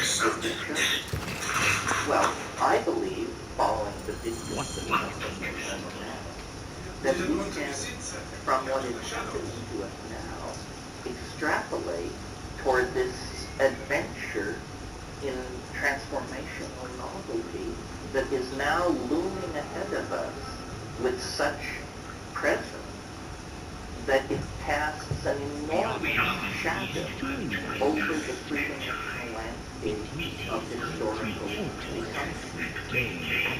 with the church. Well, I believe, following the victims of the transformation now, that we can, from what is happening to us now, extrapolate toward this adventure in transformational novelty that is now looming ahead of us with such presence that it casts an enormous shadow over the three-dimensional landscape of historical consumption.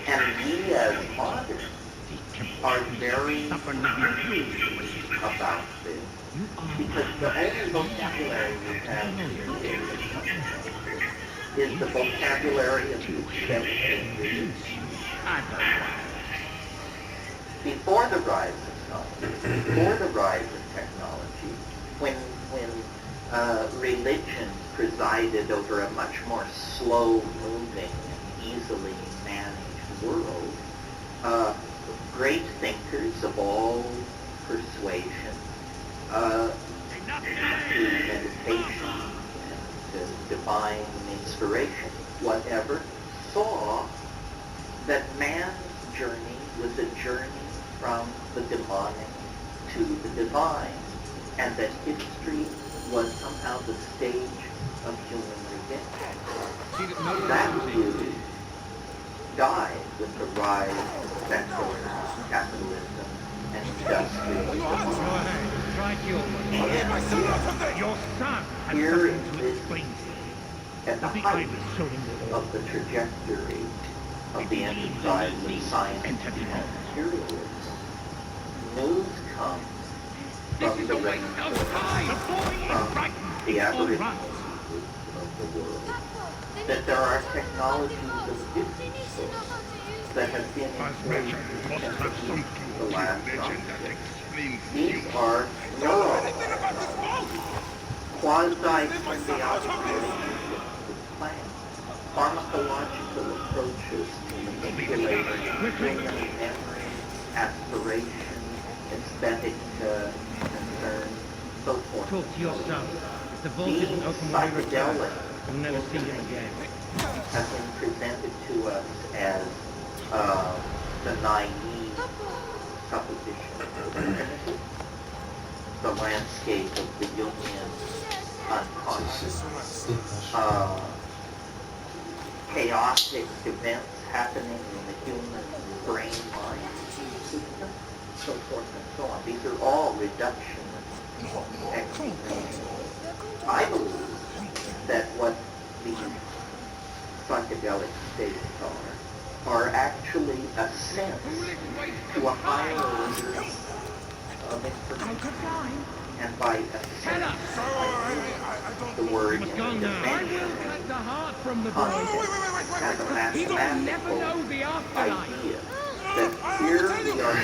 And we as moderns are very confused about this because the only vocabulary we have to deal with such things is the vocabulary of the 1700s. Before the rise of science, before the rise of technology, when religion presided over a much more slow-moving and easily managed world, great thinkers of all persuasions, through meditation and divine inspiration, whatever, saw that man's journey was a journey from the demonic to the divine, and that history was somehow the stage of human redemption. That view died with the rise of secular capitalism and industrial democracy. And here is at the height of the trajectory of the enterprise of science and materialism, news comes from the rainforest, from the aboriginal peoples of the world, that there are technologies of different sorts that have been employed in the last century. These are neurotechnologies, quasi-symbiotic relationships with plants, pharmacological approaches to manipulating human memory, aspiration, aesthetic concerns, so forth. Talk to your son. If the vault isn't open when we return, we'll never see him again. Have been presented to us as the naive supposition of infinity, the landscape of the Jungian unconscious, chaotic events happening in the human brain-mind system, so forth and so on. These are all reductionist explanations. I believe that what these psychedelic states are actually a sense to a higher order of information. And by a sense, the word dimension has a mathematical idea that here we are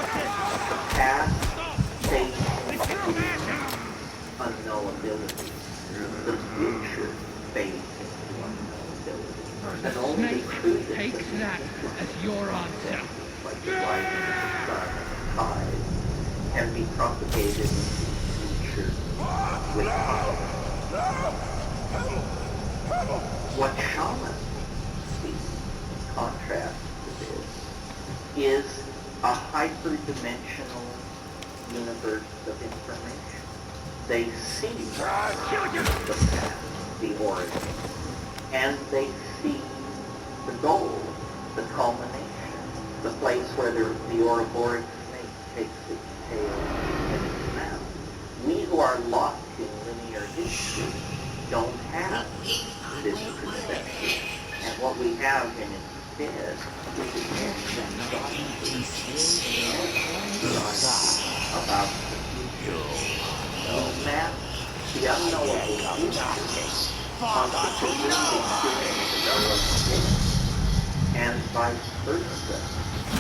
the past facing unknowability, the future facing unknowability, and only the truth Take that as your answer. like the rising of the sun and tide can be propagated into the future with power. What shamans see, in contrast to this, is a hyperdimensional universe of information. They see the path, the origin, and they see the goal, the culmination, the place where the Ouroboros snake takes its tail in its mouth. We who are locked in linear history don't have this perspective. And what we have instead is a sense about the future. So that the unknowable future constitutes and vice versa.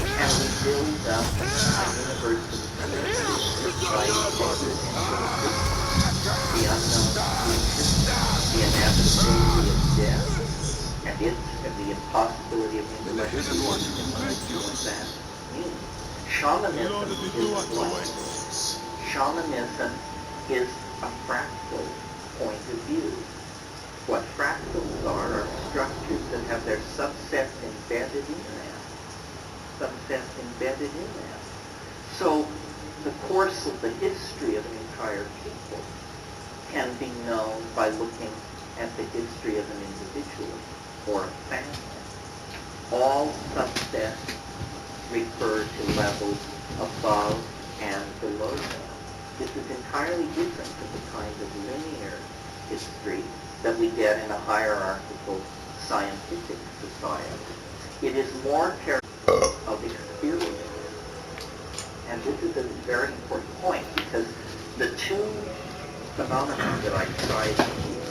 And we build up a universe of experiences by the unknown future, the inevitability of death, and the impossibility of intellectual what that means. Shamanism is what? Shamanism is a fractal point of view. What fractals are structures that have their subsets embedded in them. Subsets embedded in them. So the course of the history of an entire people can be known by looking at the history of an individual or a family. All subsets refer to levels above and below them. This is entirely different from the kind of linear history that we get in a hierarchical scientific society. It is more of experience. And this is a very important point because the two phenomena that I try to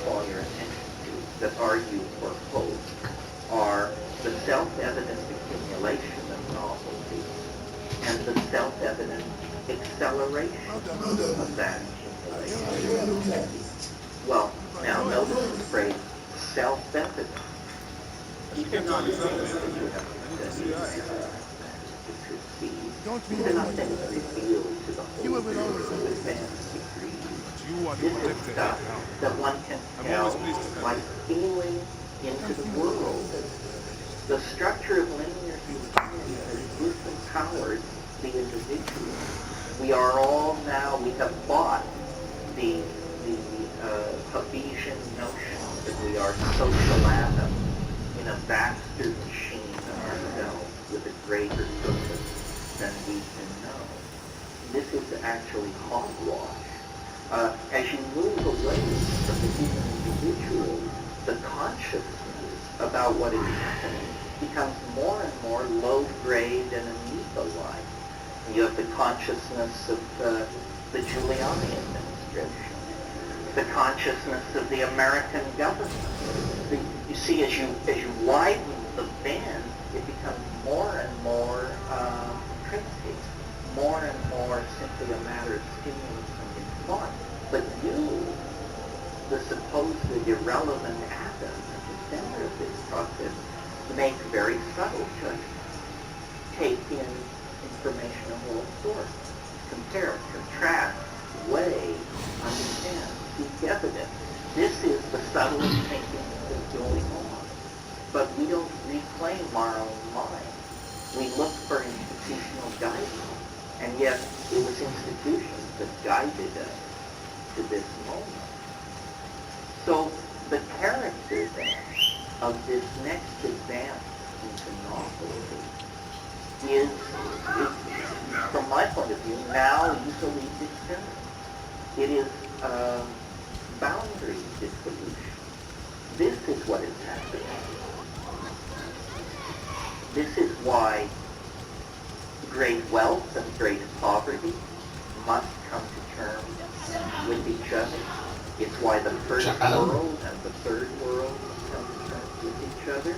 call your attention to that argue or oppose are the self-evident accumulation of novelty and the self-evident acceleration of that accumulation. Well, now notice the phrase self-evident. You cannot say that you have to perceive. You cannot say it's revealed to the whole world of advanced degree. This is stuff that one can tell by feeling into the world. The structure of linear society has disempowered the individual. We are all now, we have bought the Hobbesian notion that we are social atoms in a vaster machine than ourselves with a greater purpose than we can know. This is actually hogwash. As you move away from the human individual, the consciousness about what is happening becomes more and more low-grade and amoeba-like. You have the consciousness of the Giuliani administration, the consciousness of the American government. You see, as you widen the band, it becomes more and more primitive, more and more simply a matter of stimulus and thought. But you, the supposed irrelevant atom at the center of this process, make very subtle judgments. Take in information of all sorts. Compare, contrast, weigh, understand, seek evidence. This is the subtlest thinking that is going on. But we don't reclaim our own mind. We look for institutional guidance. And yet, it was institutions that guided us to this moment. So, the character then of this next advance into novelty is, from my point of view, now easily discerned. It is boundary dissolution. This is what is happening. This is why great wealth and great poverty must come to terms with each other. It's why the first world and the third world must come to terms with each other.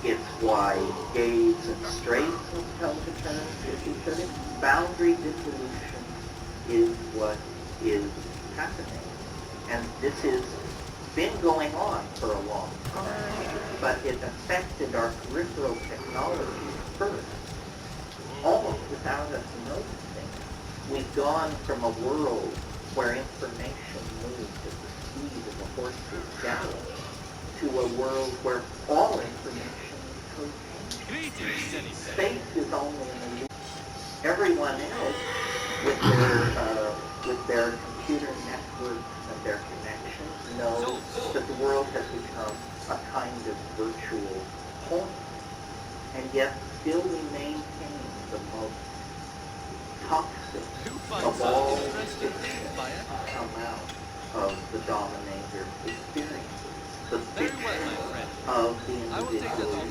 It's why gays and straights must come to terms with each other. Boundary dissolution is what is happening. And this has been going on for a long time, but it affected our peripheral technology first, almost without us noticing. We've gone from a world where information moved at the speed of a horse's gallop to a world where all information is co-changing. Space is only an illusion. Everyone else, with their computer networks and their connections, knows that the world has become a kind of virtual point. And yet, still we maintain the most toxic of all fiction come out of the dominator experience. The fiction of the individual.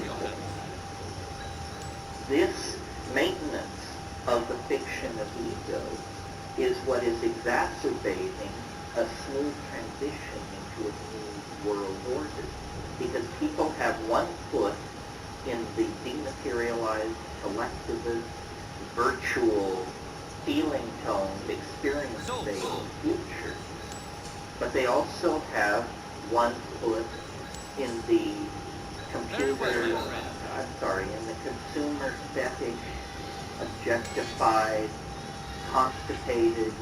This maintenance of the fiction of ego is what is exacerbating a smooth transition into a new world order. Because people have one foot in the dematerialized, collectivist, virtual, feeling-toned, experience-based future. But they also have one foot in the in the consumer fetish, objectified, constipated,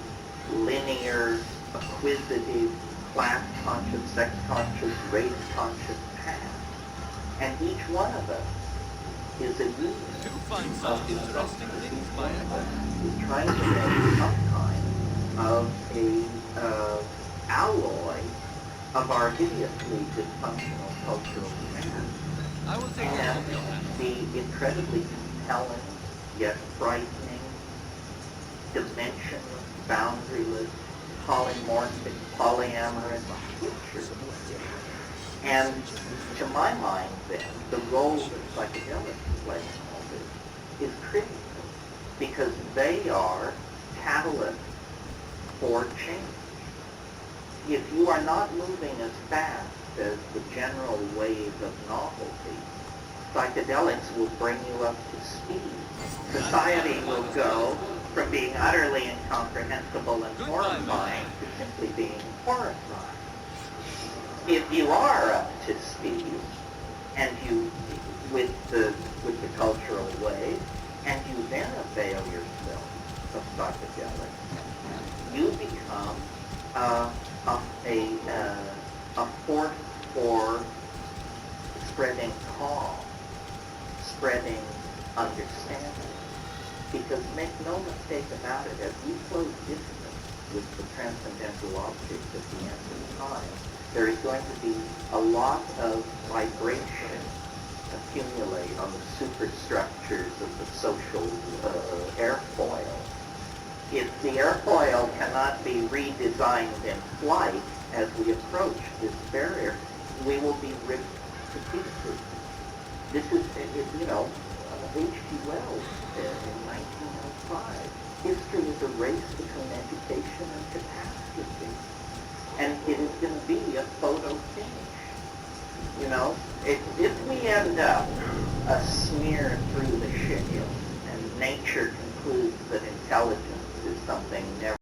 linear, acquisitive, class-conscious, sex-conscious, race-conscious past. And each one of us is a unit of the each one of us is trying to make some kind of a alloy of our hideously dysfunctional cultural past. And the incredibly compelling, yet frightening, dimensionless, boundaryless, polymorphic, polyamorous future. And to my mind, then, the role that psychedelics play in all this is critical, because they are catalysts for change. If you are not moving as fast as the general wave of novelty, psychedelics will bring you up to speed. Society will go from being utterly incomprehensible and horrifying to simply being horrifying. If you are up to speed, and you, with the cultural wave, and you then avail yourself of psychedelics, you become a force for spreading calm, spreading understanding. Because make no mistake about it, as we close dissonance with the transcendental object at the end of time, there is going to be a lot of vibration accumulate on the superstructures of the social airfoil. If the airfoil cannot be redesigned in flight as we approach this barrier, we will be ripped to pieces. This is, H.G. Wells said in 1905, history is a race between education and catastrophe. And it is going to be a photo finish. If we end up a smear through the shale, and nature concludes that intelligence is something never